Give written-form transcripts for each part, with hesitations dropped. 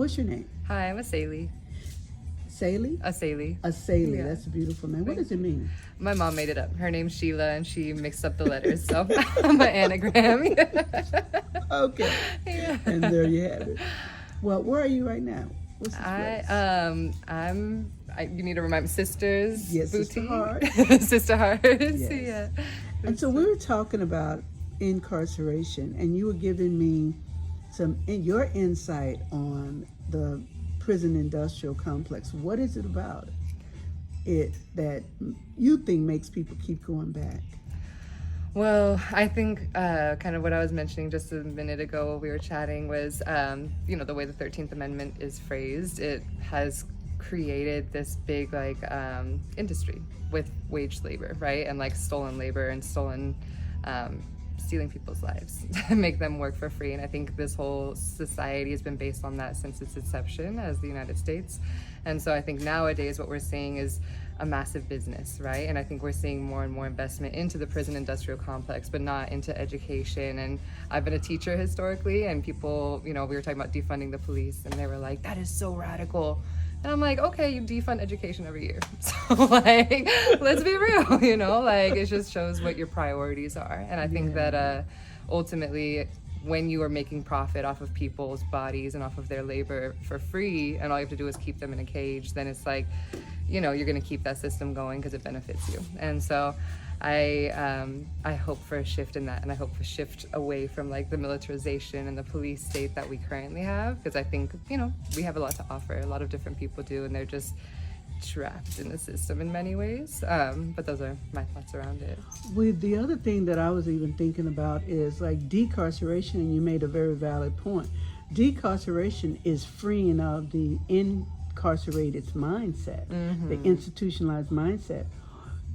What's your name? Hi, I'm Asalee. Saley? Asalee. Asalee. Yeah. That's a beautiful name. What does it mean? My mom made it up. Her name's Sheila, and she mixed up the letters, so I'm an anagram. Okay. Yeah. And there you have it. Well, where are you right now? What's this place? You need to remind me, Sisters Yes, Boutique. SisterHearts. SisterHearts. Yes. Yeah. And so we were talking about incarceration, and you were giving me your insight on the prison industrial complex. What is it about it that you think makes people keep going back? Well, I think kind of what I was mentioning just a minute ago while we were chatting was, the way the 13th Amendment is phrased, it has created this big industry with wage labor, right? And like stolen labor and stealing people's lives to make them work for free. And I think this whole society has been based on that since its inception as the United States. And so I think nowadays what we're seeing is a massive business, right? And I think we're seeing more and more investment into the prison industrial complex, but not into education. And I've been a teacher historically, and people, we were talking about defunding the police, and they were like, that is so radical. And I'm like, okay, you defund education every year. So let's be real, it just shows what your priorities are. And I think that ultimately, when you are making profit off of people's bodies and off of their labor for free, and all you have to do is keep them in a cage, then it's like, you're going to keep that system going because it benefits you. And so I hope for a shift in that, and I hope for a shift away from the militarization and the police state that we currently have, because I think, we have a lot to offer. A lot of different people do, and they're just trapped in the system in many ways. But those are my thoughts around it. The other thing that I was even thinking about is decarceration, and you made a very valid point. Decarceration is freeing of the incarcerated mindset, the institutionalized mindset,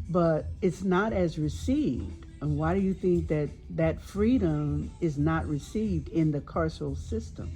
but it's not as received. And why do you think that freedom is not received in the carceral system?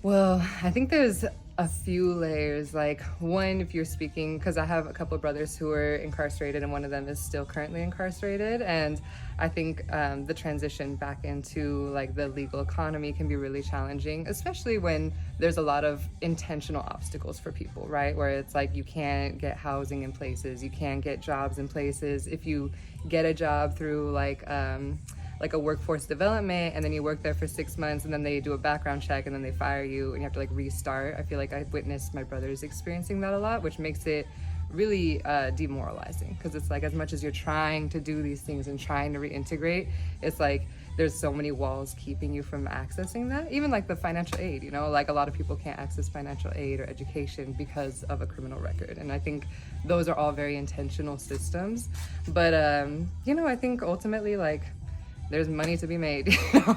Well, I think there's a few layers. One, if you're speaking, because I have a couple of brothers who are incarcerated, and one of them is still currently incarcerated, and I think the transition back into the legal economy can be really challenging, especially when there's a lot of intentional obstacles for people, right? Where it's you can't get housing in places, you can't get jobs in places. If you get a job through a workforce development, and then you work there for 6 months, and then they do a background check, and then they fire you, and you have to restart. I feel like I've witnessed my brothers experiencing that a lot, which makes it really demoralizing, because it's as much as you're trying to do these things and trying to reintegrate, it's there's so many walls keeping you from accessing that. Even the financial aid, a lot of people can't access financial aid or education because of a criminal record. And I think those are all very intentional systems. But I think ultimately there's money to be made,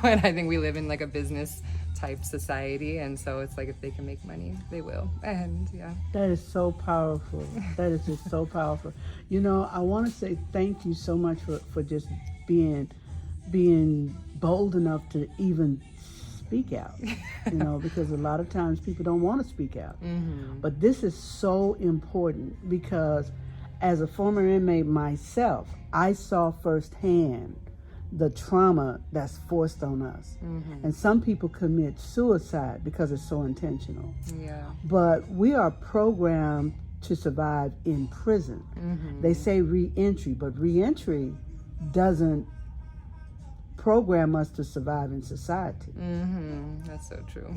and I think we live in a business type society, and so it's if they can make money, they will. And yeah, that is so powerful. That is just so powerful. I want to say thank you so much for just being bold enough to even speak out, because a lot of times people don't want to speak out. But this is so important, because as a former inmate myself, I saw firsthand the trauma that's forced on us. And some people commit suicide because it's so intentional. Yeah. But we are programmed to survive in prison. They say re-entry, but re-entry doesn't program us to survive in society. That's so true.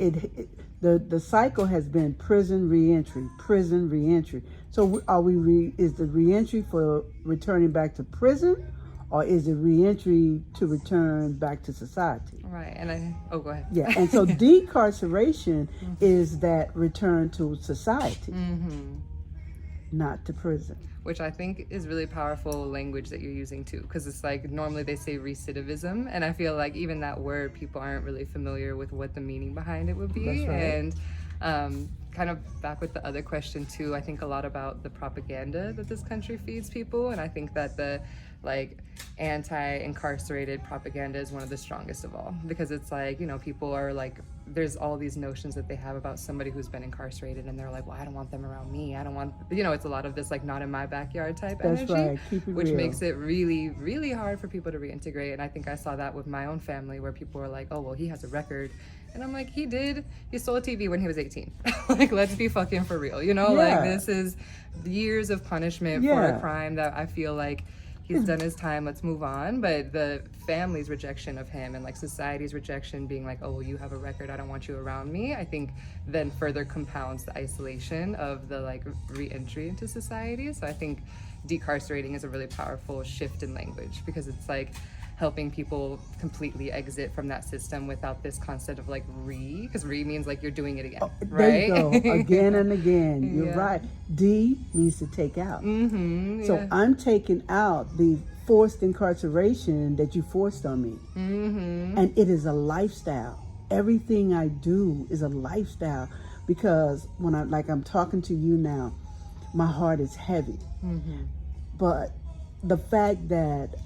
The cycle has been prison re-entry, prison re-entry. So is the re-entry for returning back to prison, or is it re-entry to return back to society? Right, and go ahead. Yeah, and so decarceration is that return to society, not to prison. Which I think is really powerful language that you're using too, because it's normally they say recidivism, and I feel even that word, people aren't really familiar with what the meaning behind it would be. That's right. And kind of back with the other question too, I think a lot about the propaganda that this country feeds people, and I think that the anti-incarcerated propaganda is one of the strongest of all, because it's people are there's all these notions that they have about somebody who's been incarcerated, and they're well, I don't want them around me, I don't want, it's a lot of this not in my backyard type That's energy, right. Keep it which real. makes it really, really hard for people to reintegrate. And I think I saw that with my own family, where people were oh, well, he has a record, And I'm like, he stole a TV when he was 18. Like, let's be fucking for real, you know? Yeah. Like, this is years of punishment for a crime that I feel like he's done his time, let's move on. But the family's rejection of him and like society's rejection being like, oh, well, you have a record, I don't want you around me, I think then further compounds the isolation of the like re-entry into society. So I think decarcerating is a really powerful shift in language, because it's like helping people completely exit from that system without this concept of like because means like you're doing it again, right? There you go, again and again. You're right. D means to take out. So I'm taking out the forced incarceration that you forced on me. And it is a lifestyle. Everything I do is a lifestyle, because when I'm talking to you now, my heart is heavy. But the fact that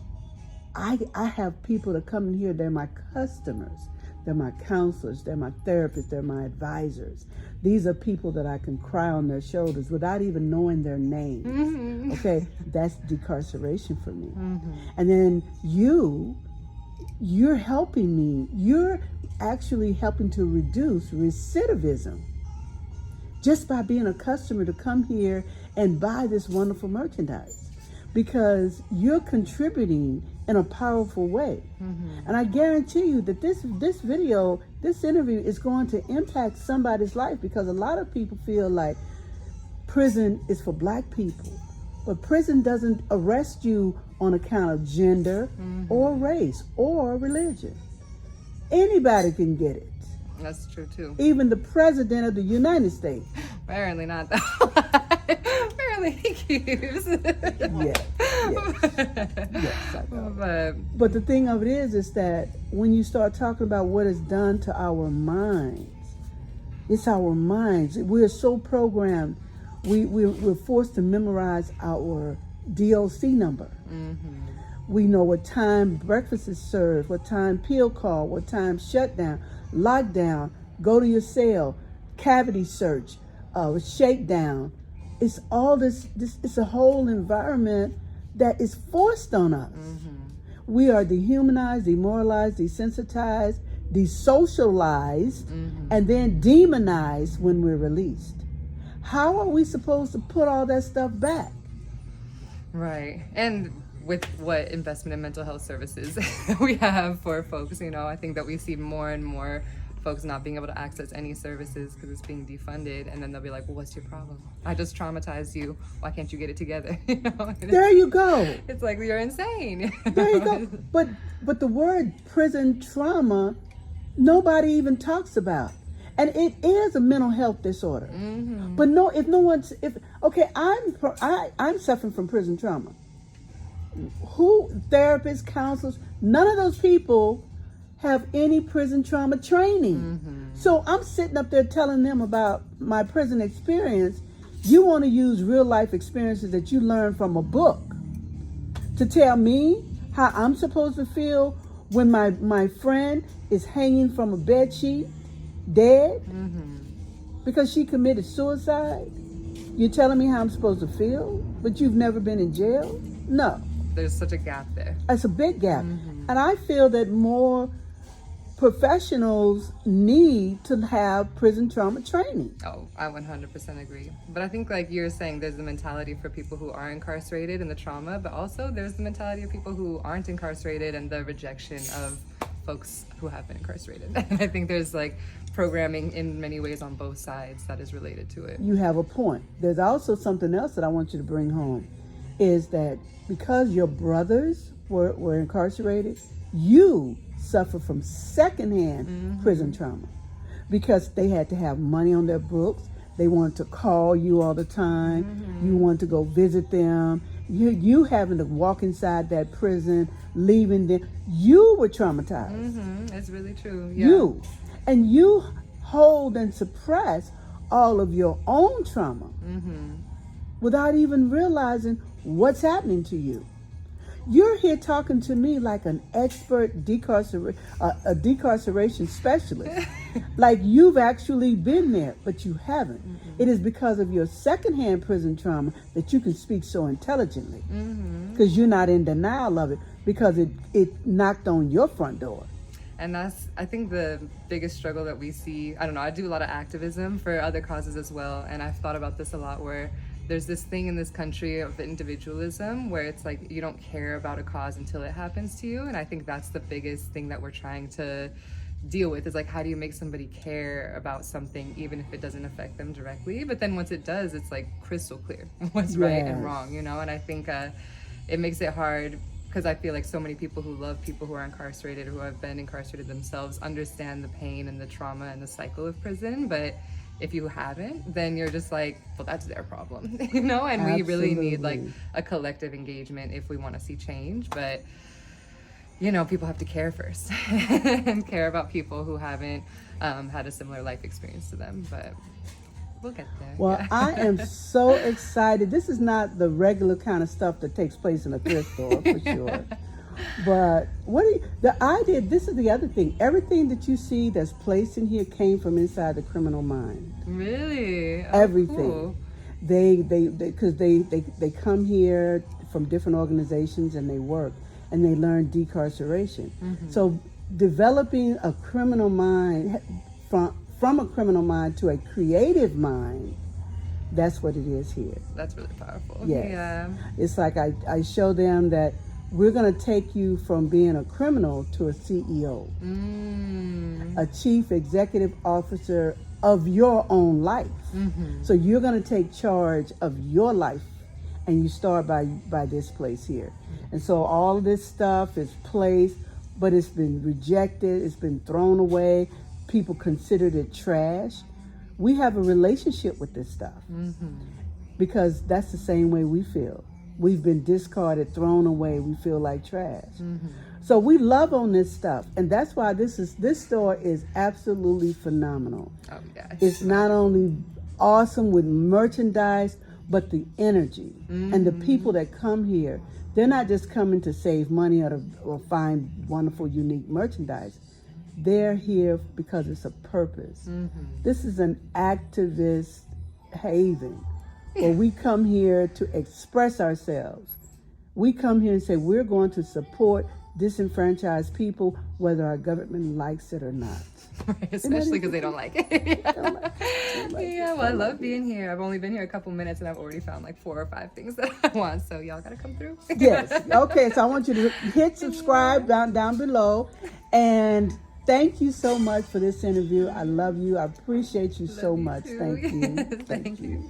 I have people that come in here, they're my customers, they're my counselors, they're my therapists, they're my advisors. These are people that I can cry on their shoulders without even knowing their names. Okay, that's decarceration for me. And then you're helping me. You're actually helping to reduce recidivism just by being a customer to come here and buy this wonderful merchandise, because you're contributing in a powerful way. And I guarantee you that this interview is going to impact somebody's life, because a lot of people feel like prison is for Black people. But prison doesn't arrest you on account of gender or race or religion. Anybody can get it. That's true too. Even the President of the United States. Apparently not though. Apparently he keeps. Yes, I know. But the thing of it is that when you start talking about what is done to our minds, it's our minds. We're so programmed. We're forced to memorize our DOC number. We know what time breakfast is served, what time pill call, what time shutdown, lockdown, go to your cell, cavity search, shakedown. It's all this. It's a whole environment that is forced on us. We are dehumanized, demoralized, desensitized, desocialized, and then demonized when we're released. How are we supposed to put all that stuff back? Right. And with what investment in mental health services we have for folks, I think that we see more and more folks not being able to access any services because it's being defunded, and then they'll be like, well, what's your problem? I just traumatized you. Why can't you get it together? There you go. It's like, you're insane. There you go. But the word prison trauma, nobody even talks about. And it is a mental health disorder. But I'm suffering from prison trauma. Therapists, counselors, none of those people have any prison trauma training. So I'm sitting up there telling them about my prison experience. You want to use real life experiences that you learned from a book to tell me how I'm supposed to feel when my friend is hanging from a bed sheet, dead, because she committed suicide. You're telling me how I'm supposed to feel, but you've never been in jail? No. There's such a gap there. It's a big gap. And I feel that more professionals need to have prison trauma training. Oh, I 100% agree. But I think, like you're saying, there's the mentality for people who are incarcerated and the trauma, but also there's the mentality of people who aren't incarcerated and the rejection of folks who have been incarcerated. And I think there's like programming in many ways on both sides that is related to it. You have a point. There's also something else that I want you to bring home, is that because your brothers were incarcerated, you suffer from secondhand prison trauma, because they had to have money on their books. They wanted to call you all the time. You wanted to go visit them. You having to walk inside that prison, leaving them. You were traumatized. It's really true. Yeah. You hold and suppress all of your own trauma without even realizing what's happening to you. You're here talking to me like an expert a decarceration specialist. Like you've actually been there, but you haven't. It is because of your secondhand prison trauma that you can speak so intelligently, because you're not in denial of it, because it knocked on your front door. And that's, I think, the biggest struggle that we see. I don't know, I do a lot of activism for other causes as well, and I've thought about this a lot, where there's this thing in this country of individualism where it's like you don't care about a cause until it happens to you. And I think that's the biggest thing that we're trying to deal with, is like, how do you make somebody care about something even if it doesn't affect them directly? But then once it does, it's like crystal clear what's right and wrong, you know? And I think it makes it hard, because I feel like so many people who love people who are incarcerated, who have been incarcerated themselves, understand the pain and the trauma and the cycle of prison. But if you haven't, then you're just like, well, that's their problem, you know? And we really need like a collective engagement if we want to see change. But, you know, people have to care first and care about people who haven't had a similar life experience to them. But we'll get there. Well, I am so excited. This is not the regular kind of stuff that takes place in a thrift store, for sure. But the idea, this is the other thing. Everything that you see that's placed in here came from inside the criminal mind. Really? Oh, everything. Cool. Because they come here from different organizations and they work and they learn decarceration. Mm-hmm. So developing a criminal mind from a criminal mind to a creative mind, that's what it is here. That's really powerful. Yes. Yeah. It's like I show them that we're going to take you from being a criminal to a CEO, a chief executive officer of your own life. Mm-hmm. So you're going to take charge of your life, and you start by this place here. And so all of this stuff is placed, but it's been rejected, it's been thrown away. People considered it trash. We have a relationship with this stuff because that's the same way we feel. We've been discarded, thrown away. We feel like trash. Mm-hmm. So we love on this stuff, and that's why this store is absolutely phenomenal. Oh yeah, it's not only awesome with merchandise, but the energy and the people that come here. They're not just coming to save money or find wonderful, unique merchandise. They're here because it's a purpose. Mm-hmm. This is an activist haven where we come here to express ourselves. We come here and say we're going to support disenfranchised people, whether our government likes it or not. Right, especially because they don't like it. Well, I love being here. I've only been here a couple minutes and I've already found like 4 or 5 things that I want. So y'all gotta come through. Yes. Okay. So I want you to hit subscribe down below, and thank you so much for this interview. I love you. I appreciate you so much. Too. Thank you. Thank you.